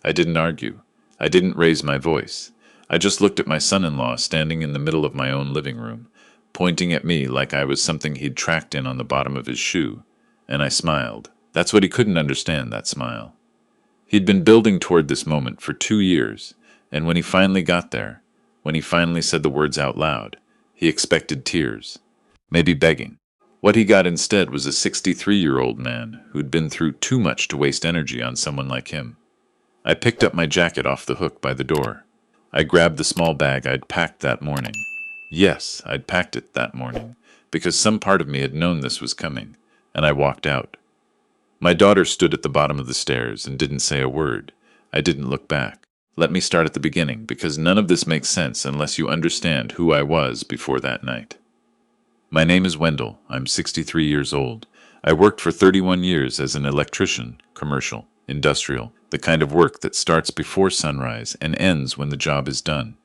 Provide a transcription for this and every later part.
I didn't argue. I didn't raise my voice. I just looked at my son-in-law standing in the middle of my own living room, pointing at me like I was something he'd tracked in on the bottom of his shoe, and I smiled. That's what he couldn't understand, that smile. He'd been building toward this moment for 2 years, and when he finally got there, when he finally said the words out loud, he expected tears, maybe begging. What he got instead was a 63-year-old man who'd been through too much to waste energy on someone like him. I picked up my jacket off the hook by the door. I grabbed the small bag I'd packed that morning. Yes, I'd packed it that morning, because some part of me had known this was coming, and I walked out. My daughter stood at the bottom of the stairs and didn't say a word. I didn't look back. Let me start at the beginning, because none of this makes sense unless you understand who I was before that night. My name is Wendell. I'm 63 years old. I worked for 31 years as an electrician, commercial, industrial, the kind of work that starts before sunrise and ends when the job is done.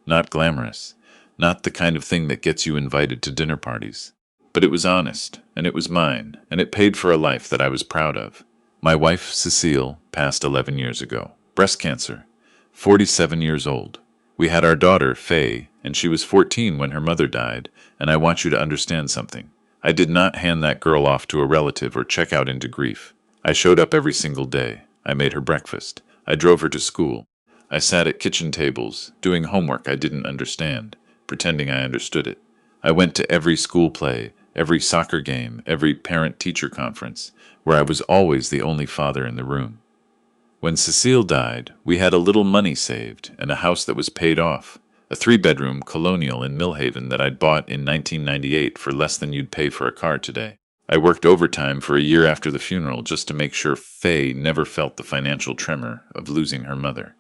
Not glamorous, not the kind of thing that gets you invited to dinner parties. But it was honest, and it was mine, and it paid for a life that I was proud of. My wife, Cecile, passed 11 years ago. Breast cancer. 47 years old. We had our daughter, Faye, and she was 14 when her mother died, and I want you to understand something. I did not hand that girl off to a relative or check out into grief. I showed up every single day. I made her breakfast. I drove her to school. I sat at kitchen tables, doing homework I didn't understand, pretending I understood it. I went to every school play, every soccer game, every parent-teacher conference, where I was always the only father in the room. When Cecile died, we had a little money saved and a house that was paid off, a 3-bedroom colonial in Millhaven that I'd bought in 1998 for less than you'd pay for a car today. I worked overtime for a year after the funeral just to make sure Faye never felt the financial tremor of losing her mother.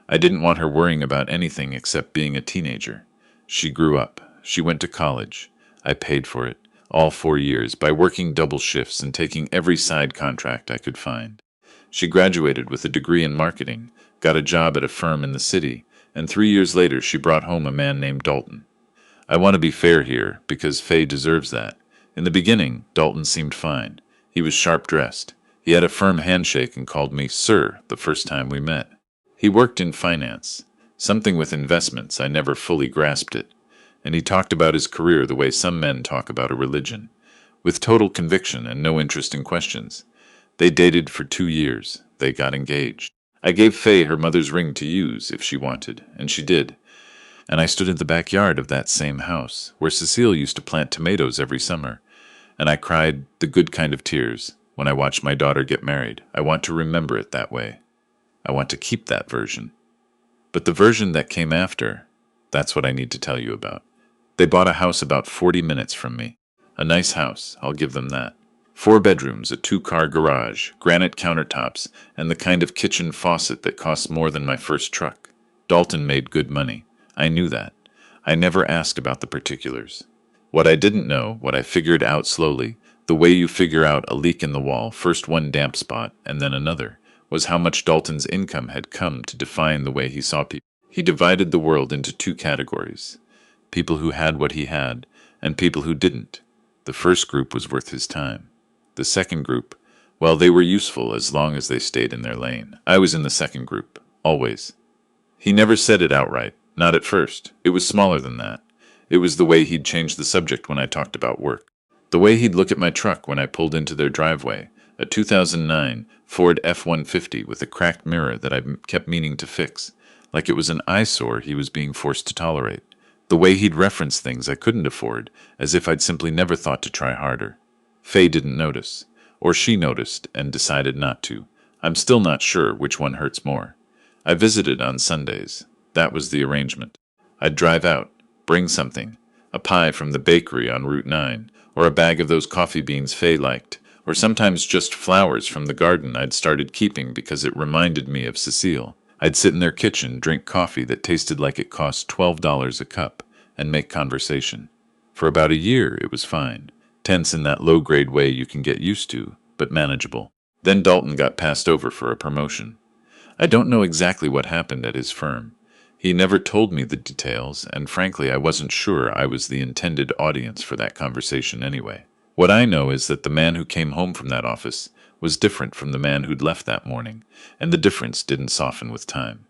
I didn't want her worrying about anything except being a teenager. She grew up. She went to college. I paid for it, all 4 years, by working double shifts and taking every side contract I could find. She graduated with a degree in marketing, got a job at a firm in the city, and 3 years later she brought home a man named Dalton. I want to be fair here, because Faye deserves that. In the beginning, Dalton seemed fine. He was sharp-dressed. He had a firm handshake and called me "Sir" the first time we met. He worked in finance, something with investments. I never fully grasped it. And he talked about his career the way some men talk about a religion, with total conviction and no interest in questions. They dated for 2 years. They got engaged. I gave Faye her mother's ring to use if she wanted, and she did. And I stood in the backyard of that same house, where Cecile used to plant tomatoes every summer, and I cried the good kind of tears when I watched my daughter get married. I want to remember it that way. I want to keep that version. But the version that came after, that's what I need to tell you about. They bought a house about 40 minutes from me. A nice house, I'll give them that. 4 bedrooms, a 2-car garage, granite countertops, and the kind of kitchen faucet that costs more than my first truck. Dalton made good money. I knew that. I never asked about the particulars. What I didn't know, what I figured out slowly, the way you figure out a leak in the wall, first one damp spot and then another, was how much Dalton's income had come to define the way he saw people. He divided the world into 2 categories: people who had what he had, and people who didn't. The first group was worth his time. The second group, well, they were useful as long as they stayed in their lane. I was in the second group, always. He never said it outright, not at first. It was smaller than that. It was the way he'd change the subject when I talked about work. The way he'd look at my truck when I pulled into their driveway, a 2009 Ford F-150 with a cracked mirror that I kept meaning to fix, like it was an eyesore he was being forced to tolerate. The way he'd reference things I couldn't afford, as if I'd simply never thought to try harder. Faye didn't notice, or she noticed and decided not to. I'm still not sure which one hurts more. I visited on Sundays. That was the arrangement. I'd drive out, bring something, a pie from the bakery on Route 9, or a bag of those coffee beans Faye liked, or sometimes just flowers from the garden I'd started keeping because it reminded me of Cecile. I'd sit in their kitchen, drink coffee that tasted like it cost $12 a cup, and make conversation. For about a year, it was fine. Tense in that low-grade way you can get used to, but manageable. Then Dalton got passed over for a promotion. I don't know exactly what happened at his firm. He never told me the details, and frankly I wasn't sure I was the intended audience for that conversation anyway. What I know is that the man who came home from that office was different from the man who'd left that morning, and the difference didn't soften with time.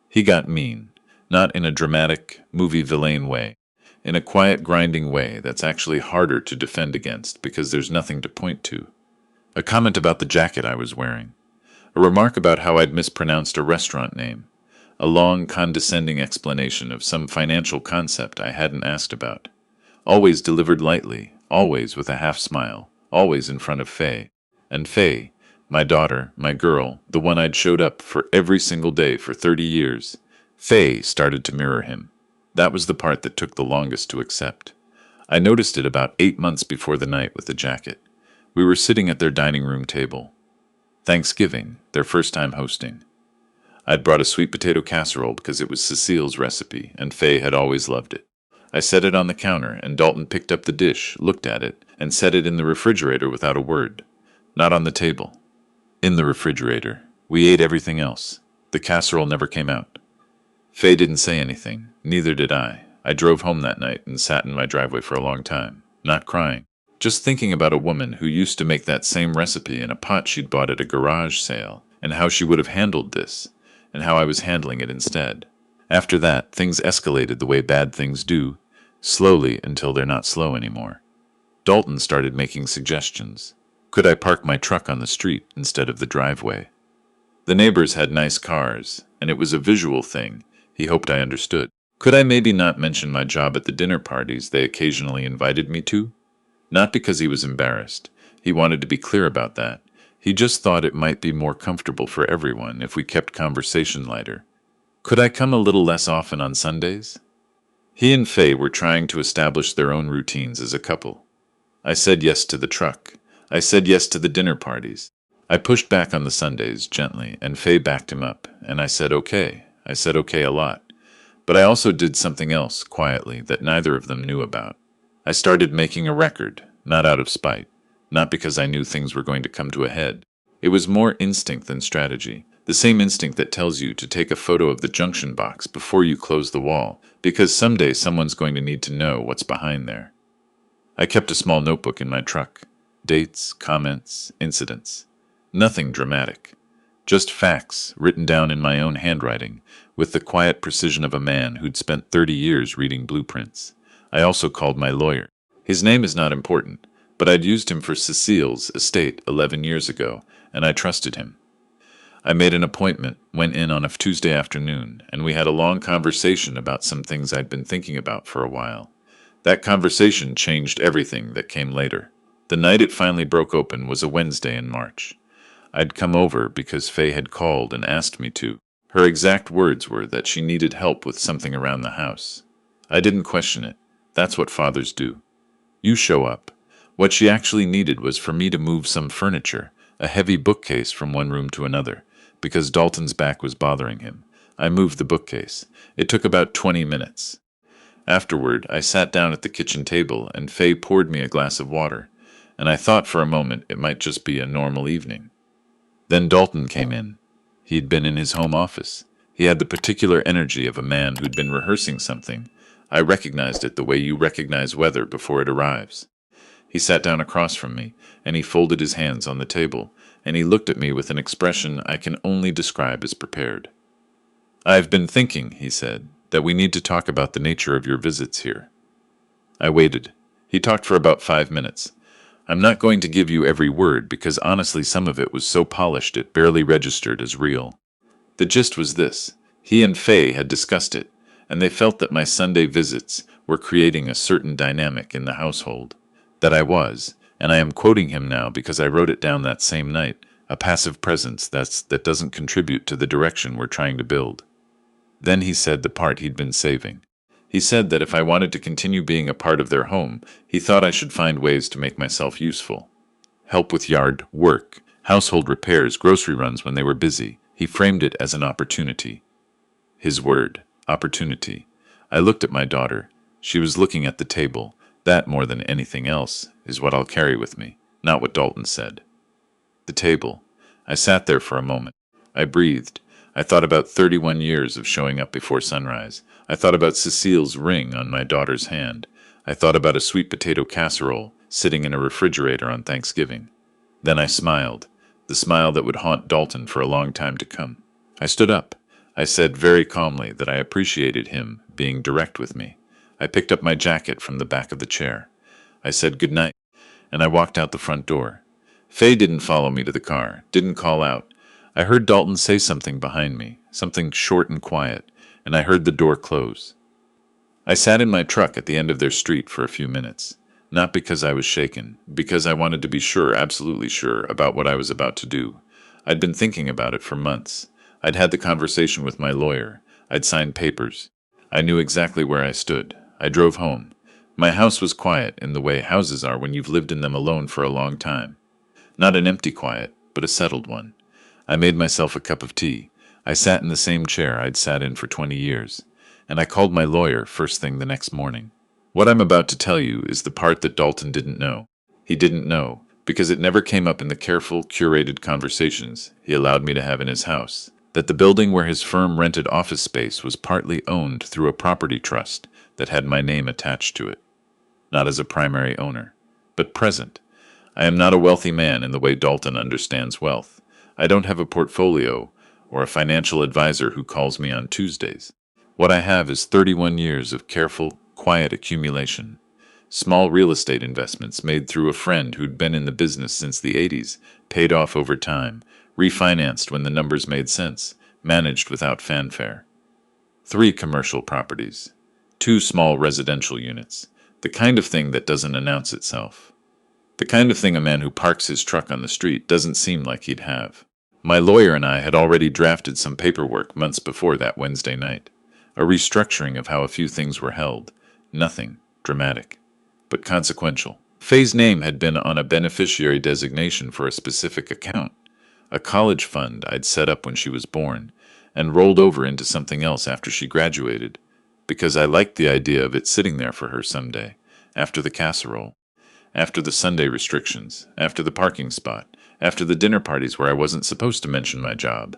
He got mean, not in a dramatic, movie villain way, in a quiet, grinding way that's actually harder to defend against because there's nothing to point to. A comment about the jacket I was wearing. A remark about how I'd mispronounced a restaurant name. A long, condescending explanation of some financial concept I hadn't asked about. Always delivered lightly, always with a half smile, always in front of Faye. And Faye, my daughter, my girl, the one I'd showed up for every single day for 30 years, Faye started to mirror him. That was the part that took the longest to accept. I noticed it about 8 months before the night with the jacket. We were sitting at their dining room table. Thanksgiving, their first time hosting. I'd brought a sweet potato casserole because it was Cecile's recipe, and Faye had always loved it. I set it on the counter, and Dalton picked up the dish, looked at it, and set it in the refrigerator without a word. Not on the table. In the refrigerator. We ate everything else. The casserole never came out. Faye didn't say anything. Neither did I. I drove home that night and sat in my driveway for a long time, not crying, just thinking about a woman who used to make that same recipe in a pot she'd bought at a garage sale, and how she would have handled this, and how I was handling it instead. After that, things escalated the way bad things do, slowly until they're not slow anymore. Dalton started making suggestions. Could I park my truck on the street instead of the driveway? The neighbors had nice cars, and it was a visual thing. He hoped I understood. Could I maybe not mention my job at the dinner parties they occasionally invited me to? Not because he was embarrassed. He wanted to be clear about that. He just thought it might be more comfortable for everyone if we kept conversation lighter. Could I come a little less often on Sundays? He and Faye were trying to establish their own routines as a couple. I said yes to the truck. I said yes to the dinner parties. I pushed back on the Sundays gently, and Faye backed him up, and I said okay. I said okay a lot. But I also did something else, quietly, that neither of them knew about. I started making a record, not out of spite, not because I knew things were going to come to a head. It was more instinct than strategy, the same instinct that tells you to take a photo of the junction box before you close the wall, because someday someone's going to need to know what's behind there. I kept a small notebook in my truck. Dates, comments, incidents. Nothing dramatic. Just facts, written down in my own handwriting, with the quiet precision of a man who'd spent 30 years reading blueprints. I also called my lawyer. His name is not important, but I'd used him for Cecile's estate 11 years ago, and I trusted him. I made an appointment, went in on a Tuesday afternoon, and we had a long conversation about some things I'd been thinking about for a while. That conversation changed everything that came later. The night it finally broke open was a Wednesday in March. I'd come over because Faye had called and asked me to. Her exact words were that she needed help with something around the house. I didn't question it. That's what fathers do. You show up. What she actually needed was for me to move some furniture, a heavy bookcase from one room to another, because Dalton's back was bothering him. I moved the bookcase. It took about 20 minutes. Afterward, I sat down at the kitchen table and Faye poured me a glass of water, and I thought for a moment it might just be a normal evening. Then Dalton came in. He'd been in his home office. He had the particular energy of a man who'd been rehearsing something. I recognized it the way you recognize weather before it arrives. He sat down across from me, and he folded his hands on the table, and he looked at me with an expression I can only describe as prepared. "I've been thinking," he said, "that we need to talk about the nature of your visits here." I waited. He talked for about 5 minutes. I'm not going to give you every word because honestly some of it was so polished it barely registered as real. The gist was this. He and Faye had discussed it, and they felt that my Sunday visits were creating a certain dynamic in the household. That I was, and I am quoting him now because I wrote it down that same night, a passive presence that doesn't contribute to the direction we're trying to build. Then he said the part he'd been saving. He said that if I wanted to continue being a part of their home, he thought I should find ways to make myself useful. Help with yard work, household repairs, grocery runs when they were busy. He framed it as an opportunity. His word, opportunity. I looked at my daughter. She was looking at the table. That, more than anything else, is what I'll carry with me, not what Dalton said. The table. I sat there for a moment. I breathed. I thought about 31 years of showing up before sunrise. I thought about Cecile's ring on my daughter's hand. I thought about a sweet potato casserole sitting in a refrigerator on Thanksgiving. Then I smiled. the smile that would haunt Dalton for a long time to come. I stood up. I said very calmly that I appreciated him being direct with me. I picked up my jacket from the back of the chair. I said good night, and I walked out the front door. Faye didn't follow me to the car, didn't call out. I heard Dalton say something behind me, something short and quiet, and I heard the door close. I sat in my truck at the end of their street for a few minutes, not because I was shaken, because I wanted to be sure, absolutely sure, about what I was about to do. I'd been thinking about it for months. I'd had the conversation with my lawyer. I'd signed papers. I knew exactly where I stood. I drove home. My house was quiet in the way houses are when you've lived in them alone for a long time. Not an empty quiet, but a settled one. I made myself a cup of tea. I sat in the same chair I'd sat in for 20 years, and I called my lawyer first thing the next morning. What I'm about to tell you is the part that Dalton didn't know. He didn't know, because it never came up in the careful, curated conversations he allowed me to have in his house, that the building where his firm rented office space was partly owned through a property trust that had my name attached to it. Not as a primary owner, but present. I am not a wealthy man in the way Dalton understands wealth. I don't have a portfolio or a financial advisor who calls me on Tuesdays. What I have is 31 years of careful, quiet accumulation. Small real estate investments made through a friend who'd been in the business since the 80s, paid off over time, refinanced when the numbers made sense, managed without fanfare. 3 commercial properties. 2 small residential units. The kind of thing that doesn't announce itself. The kind of thing a man who parks his truck on the street doesn't seem like he'd have. My lawyer and I had already drafted some paperwork months before that Wednesday night. A restructuring of how a few things were held. Nothing dramatic, but consequential. Faye's name had been on a beneficiary designation for a specific account, a college fund I'd set up when she was born, and rolled over into something else after she graduated, because I liked the idea of it sitting there for her someday, after the casserole, after the Sunday restrictions, after the parking spot, after the dinner parties where I wasn't supposed to mention my job,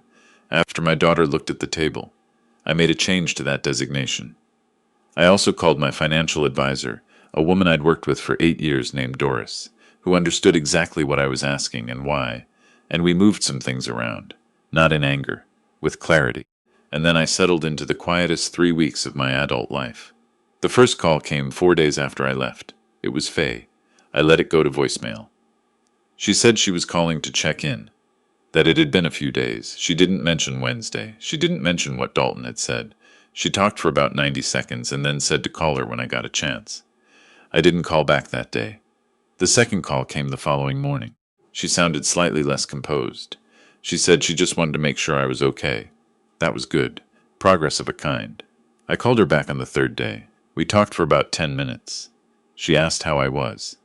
after my daughter looked at the table. I made a change to that designation. I also called my financial advisor, a woman I'd worked with for 8 years named Doris, who understood exactly what I was asking and why, and we moved some things around, not in anger, with clarity. And then I settled into the quietest 3 weeks of my adult life. The first call came 4 days after I left. It was Faye. I let it go to voicemail. She said she was calling to check in, that it had been a few days. She didn't mention Wednesday. She didn't mention what Dalton had said. She talked for about 90 seconds and then said to call her when I got a chance. I didn't call back that day. The second call came the following morning. She sounded slightly less composed. She said she just wanted to make sure I was okay. That was good. Progress of a kind. I called her back on the third day. We talked for about 10 minutes. She asked how I was.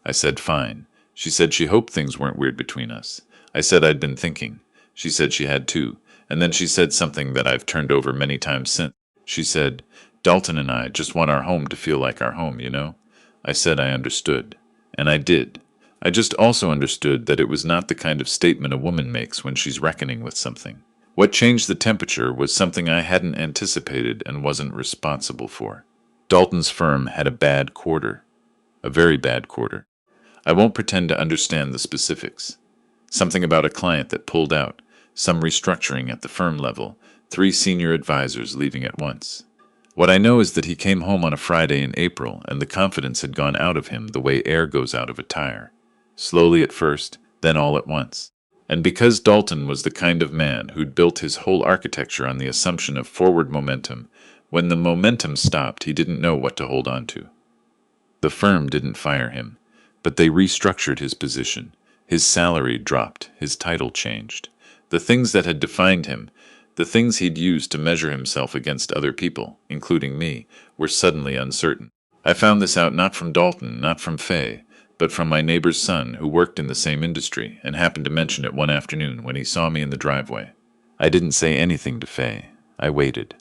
I said fine. She said she hoped things weren't weird between us. I said I'd been thinking. She said she had too. And then she said something that I've turned over many times since. She said, Dalton and I just want our home to feel like our home, you know? I said I understood. And I did. I just also understood that it was not the kind of statement a woman makes when she's reckoning with something. What changed the temperature was something I hadn't anticipated and wasn't responsible for. Dalton's firm had a bad quarter. A very bad quarter. I won't pretend to understand the specifics. Something about a client that pulled out, some restructuring at the firm level, 3 senior advisors leaving at once. What I know is that he came home on a Friday in April, and the confidence had gone out of him the way air goes out of a tire. Slowly at first, then all at once. And because Dalton was the kind of man who'd built his whole architecture on the assumption of forward momentum, when the momentum stopped, he didn't know what to hold on to. The firm didn't fire him, but they restructured his position. His salary dropped, his title changed. The things that had defined him, the things he'd used to measure himself against other people, including me, were suddenly uncertain. I found this out not from Dalton, not from Faye, but from my neighbor's son who worked in the same industry and happened to mention it one afternoon when he saw me in the driveway. I didn't say anything to Faye. I waited.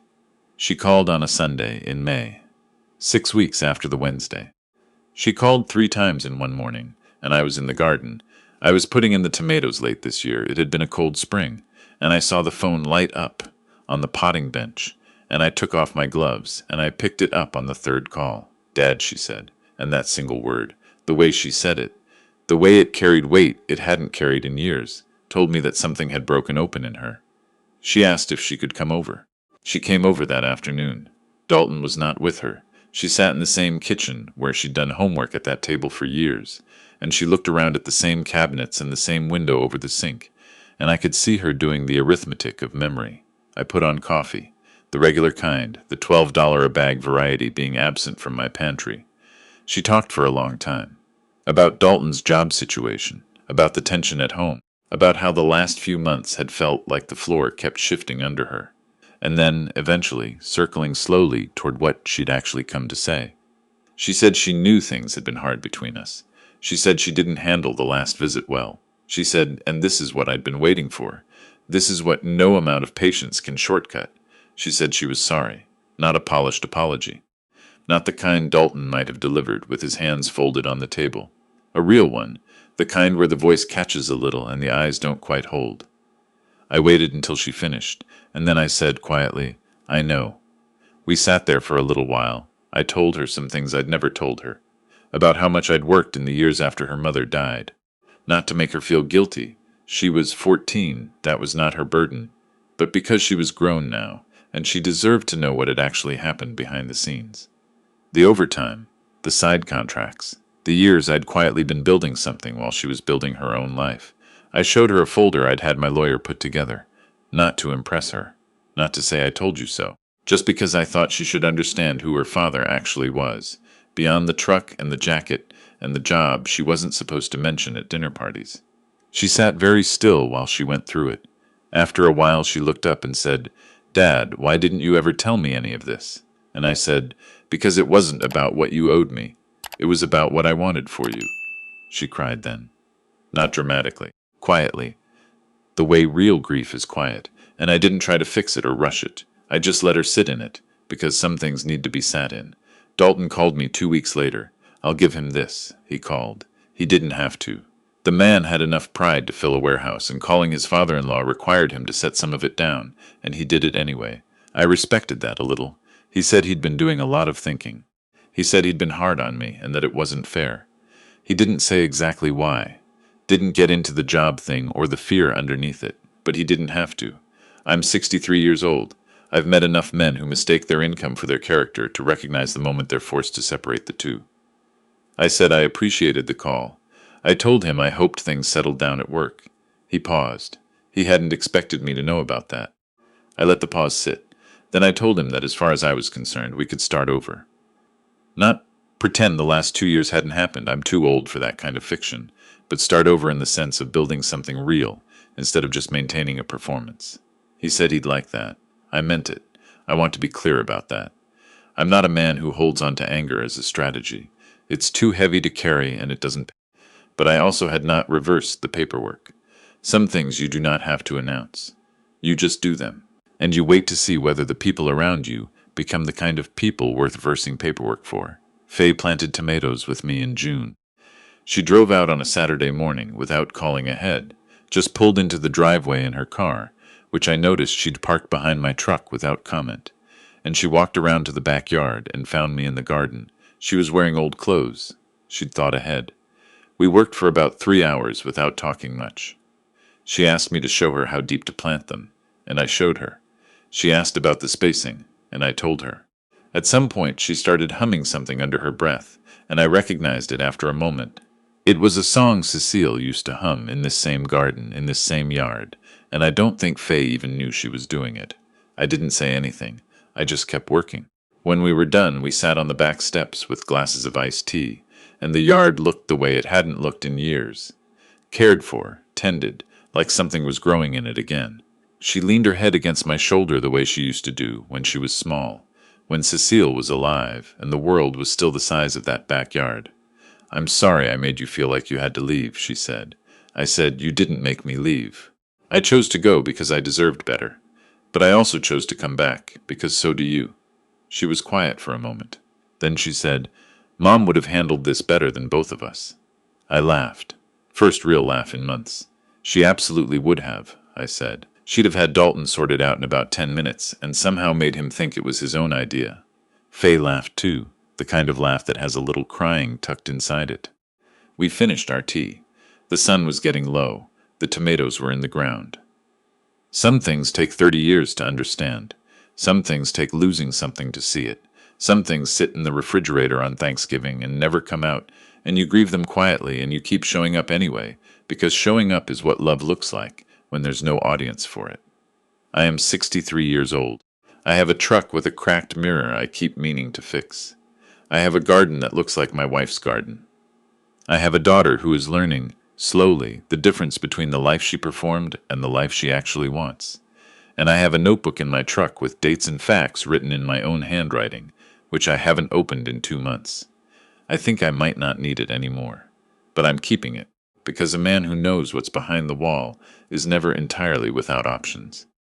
She called on a Sunday in May, 6 weeks after the Wednesday. She called 3 times in one morning, and I was in the garden. I was putting in the tomatoes late this year. It had been a cold spring, and I saw the phone light up on the potting bench, and I took off my gloves, and I picked it up on the 3rd call. Dad, she said, and that single word, the way she said it, the way it carried weight it hadn't carried in years. told me that something had broken open in her. She asked if she could come over. She came over that afternoon. Dalton was not with her. She sat in the same kitchen where she'd done homework at that table for years, and she looked around at the same cabinets and the same window over the sink, and I could see her doing the arithmetic of memory. I put on coffee, the regular kind, the $12 a bag variety being absent from my pantry. She talked for a long time. About Dalton's job situation, about the tension at home, about how the last few months had felt like the floor kept shifting under her, and then, eventually, circling slowly toward what she'd actually come to say. She said she knew things had been hard between us. She said she didn't handle the last visit well. She said, and this is what I'd been waiting for. This is what no amount of patience can shortcut. She said she was sorry, not a polished apology. Not the kind Dalton might have delivered with his hands folded on the table. A real one, the kind where the voice catches a little and the eyes don't quite hold. I waited until she finished, and then I said quietly, I know. We sat there for a little while. I told her some things I'd never told her, about how much I'd worked in the years after her mother died. Not to make her feel guilty. She was 14, that was not her burden, but because she was grown now, and she deserved to know what had actually happened behind the scenes. The overtime, the side contracts, the years I'd quietly been building something while she was building her own life. I showed her a folder I'd had my lawyer put together, not to impress her, not to say I told you so, just because I thought she should understand who her father actually was, beyond the truck and the jacket and the job she wasn't supposed to mention at dinner parties. She sat very still while she went through it. After a while she looked up and said, Dad, why didn't you ever tell me any of this? And I said, because it wasn't about what you owed me. It was about what I wanted for you. She cried then. Not dramatically, quietly, the way real grief is quiet, and I didn't try to fix it or rush it. I just let her sit in it, because some things need to be sat in. Dalton called me 2 weeks later. I'll give him this, he called. He didn't have to. The man had enough pride to fill a warehouse, and calling his father-in-law required him to set some of it down, and he did it anyway. I respected that a little. He said he'd been doing a lot of thinking. He said he'd been hard on me, and that it wasn't fair. He didn't say exactly why. Didn't get into the job thing or the fear underneath it, but he didn't have to. I'm 63 years old. I've met enough men who mistake their income for their character to recognize the moment they're forced to separate the two. I said I appreciated the call. I told him I hoped things settled down at work. He paused. He hadn't expected me to know about that. I let the pause sit. Then I told him that as far as I was concerned, we could start over. Not pretend the last 2 years hadn't happened. I'm too old for that kind of fiction. But start over in the sense of building something real instead of just maintaining a performance. He said he'd like that. I meant it. I want to be clear about that. I'm not a man who holds on to anger as a strategy. It's too heavy to carry and it doesn't pay. But I also had not reversed the paperwork. Some things you do not have to announce. You just do them. And you wait to see whether the people around you become the kind of people worth versing paperwork for. Faye planted tomatoes with me in June. She drove out on a Saturday morning without calling ahead, just pulled into the driveway in her car, which I noticed she'd parked behind my truck without comment. And she walked around to the backyard and found me in the garden. She was wearing old clothes. She'd thought ahead. We worked for about 3 hours without talking much. She asked me to show her how deep to plant them, and I showed her. She asked about the spacing, and I told her. At some point she started humming something under her breath, and I recognized it after a moment. It was a song Cecile used to hum in this same garden, in this same yard, and I don't think Faye even knew she was doing it. I didn't say anything. I just kept working. When we were done, we sat on the back steps with glasses of iced tea, and the yard looked the way it hadn't looked in years. Cared for, tended, like something was growing in it again. She leaned her head against my shoulder the way she used to do when she was small, when Cecile was alive and the world was still the size of that backyard. I'm sorry I made you feel like you had to leave, she said. I said, you didn't make me leave. I chose to go because I deserved better. But I also chose to come back, because so do you. She was quiet for a moment. Then she said, Mom would have handled this better than both of us. I laughed. First real laugh in months. She absolutely would have, I said. She'd have had Dalton sorted out in about 10 minutes, and somehow made him think it was his own idea. Faye laughed too, the kind of laugh that has a little crying tucked inside it. We finished our tea. The sun was getting low. The tomatoes were in the ground. Some things take 30 years to understand. Some things take losing something to see it. Some things sit in the refrigerator on Thanksgiving and never come out, and you grieve them quietly and you keep showing up anyway, because showing up is what love looks like when there's no audience for it. I am 63 years old. I have a truck with a cracked mirror I keep meaning to fix. I have a garden that looks like my wife's garden. I have a daughter who is learning, slowly, the difference between the life she performed and the life she actually wants. And I have a notebook in my truck with dates and facts written in my own handwriting, which I haven't opened in 2 months. I think I might not need it anymore. But I'm keeping it, because a man who knows what's behind the wall is never entirely without options.